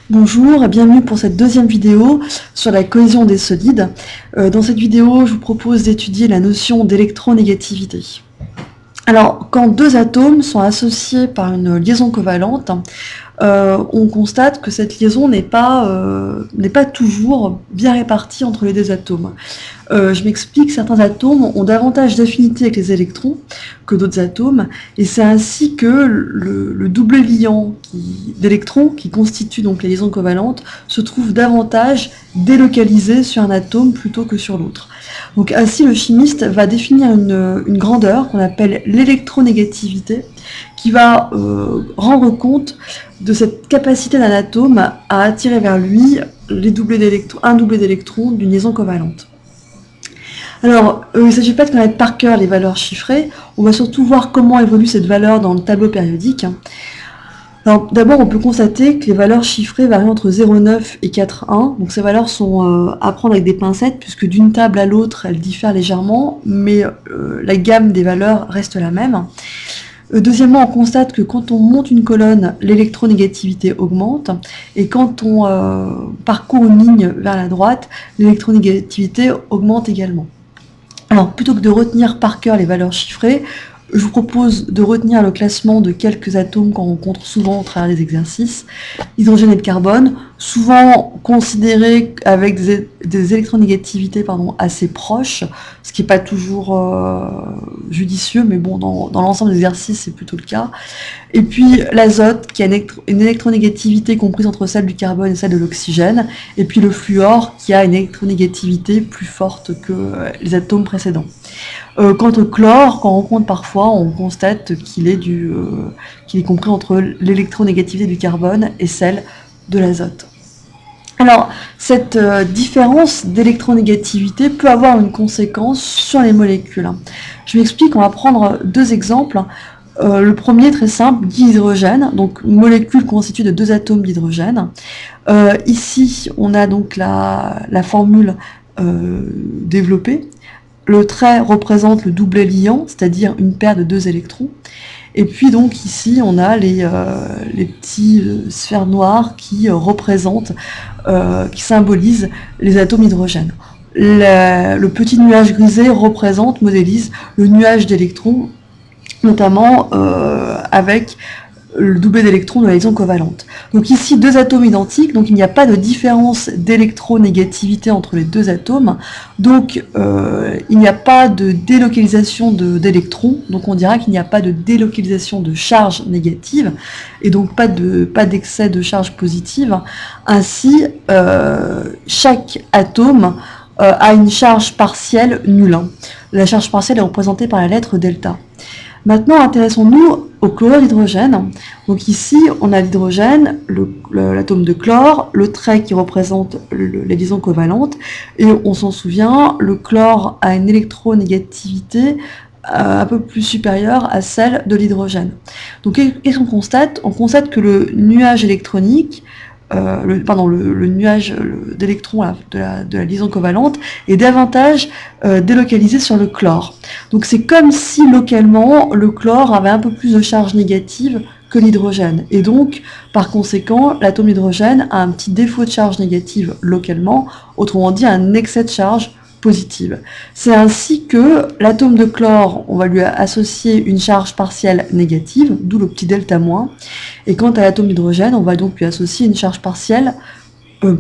Bonjour et bienvenue pour cette deuxième vidéo sur la cohésion des solides. Dans cette vidéo, je vous propose d'étudier la notion d'électronégativité. Alors, quand deux atomes sont associés par une liaison covalente, on constate que cette liaison n'est pas toujours bien répartie entre les deux atomes. Je m'explique, certains atomes ont davantage d'affinité avec les électrons que d'autres atomes, et c'est ainsi que le double liant d'électrons, qui constitue donc les liaisons covalentes, se trouve davantage délocalisé sur un atome plutôt que sur l'autre. Donc ainsi, le chimiste va définir une grandeur qu'on appelle l'électronégativité, qui va rendre compte de cette capacité d'un atome à attirer vers lui un doublé d'électrons d'une liaison covalente. Alors, il ne s'agit pas de connaître par cœur les valeurs chiffrées, on va surtout voir comment évolue cette valeur dans le tableau périodique. Alors, d'abord, on peut constater que les valeurs chiffrées varient entre 0,9 et 4,1, donc ces valeurs sont à prendre avec des pincettes, puisque d'une table à l'autre, elles diffèrent légèrement, mais la gamme des valeurs reste la même. Deuxièmement, on constate que quand on monte une colonne, l'électronégativité augmente, et quand on parcourt une ligne vers la droite, l'électronégativité augmente également. Alors, plutôt que de retenir par cœur les valeurs chiffrées, je vous propose de retenir le classement de quelques atomes qu'on rencontre souvent au travers des exercices. Hydrogène et le carbone, souvent considérés avec des électronégativités assez proches, ce qui n'est pas toujours judicieux, mais bon, dans l'ensemble des exercices, c'est plutôt le cas. Et puis l'azote, qui a une électronégativité comprise entre celle du carbone et celle de l'oxygène. Et puis le fluor, qui a une électronégativité plus forte que les atomes précédents. Quant au chlore, qu'on rencontre parfois, on constate qu'il est compris entre l'électronégativité du carbone et celle de l'azote. Alors, cette différence d'électronégativité peut avoir une conséquence sur les molécules. Je m'explique, on va prendre deux exemples. Le premier, très simple, dihydrogène, donc une molécule constituée de deux atomes d'hydrogène. Ici, on a donc la formule développée. Le trait représente le doublet liant, c'est-à-dire une paire de deux électrons. Et puis donc ici, on a les petits sphères noires qui qui symbolisent les atomes d'hydrogène. Le petit nuage grisé modélise le nuage d'électrons, notamment avec le doublet d'électrons de la liaison covalente. Donc ici, deux atomes identiques, donc il n'y a pas de différence d'électronégativité entre les deux atomes, donc il n'y a pas de délocalisation d'électrons, donc on dira qu'il n'y a pas de délocalisation de charge négative, et donc pas d'excès de charge positive. Ainsi, chaque atome a une charge partielle nulle. La charge partielle est représentée par la lettre delta. Maintenant, intéressons-nous au chlorure d'hydrogène. Donc ici, on a l'hydrogène, l'atome de chlore, le trait qui représente les liaisons covalentes, et on s'en souvient, le chlore a une électronégativité un peu plus supérieure à celle de l'hydrogène. Donc qu'est-ce qu'on constate? On constate que le nuage électronique, le nuage d'électrons de la liaison covalente est davantage délocalisé sur le chlore. Donc c'est comme si localement le chlore avait un peu plus de charge négative que l'hydrogène. Et donc, par conséquent, l'atome d'hydrogène a un petit défaut de charge négative localement, autrement dit un excès de charge positive. C'est ainsi que l'atome de chlore, on va lui associer une charge partielle négative, d'où le petit delta-, et quant à l'atome d'hydrogène, on va donc lui associer une charge partielle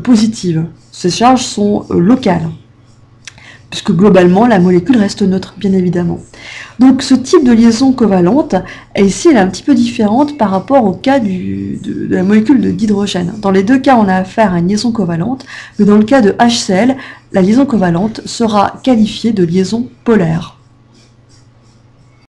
positive. Ces charges sont locales, puisque globalement la molécule reste neutre, bien évidemment. Donc ce type de liaison covalente, ici, elle est un petit peu différente par rapport au cas de la molécule d'hydrogène. Dans les deux cas, on a affaire à une liaison covalente, mais dans le cas de HCl, la liaison covalente sera qualifiée de liaison polaire.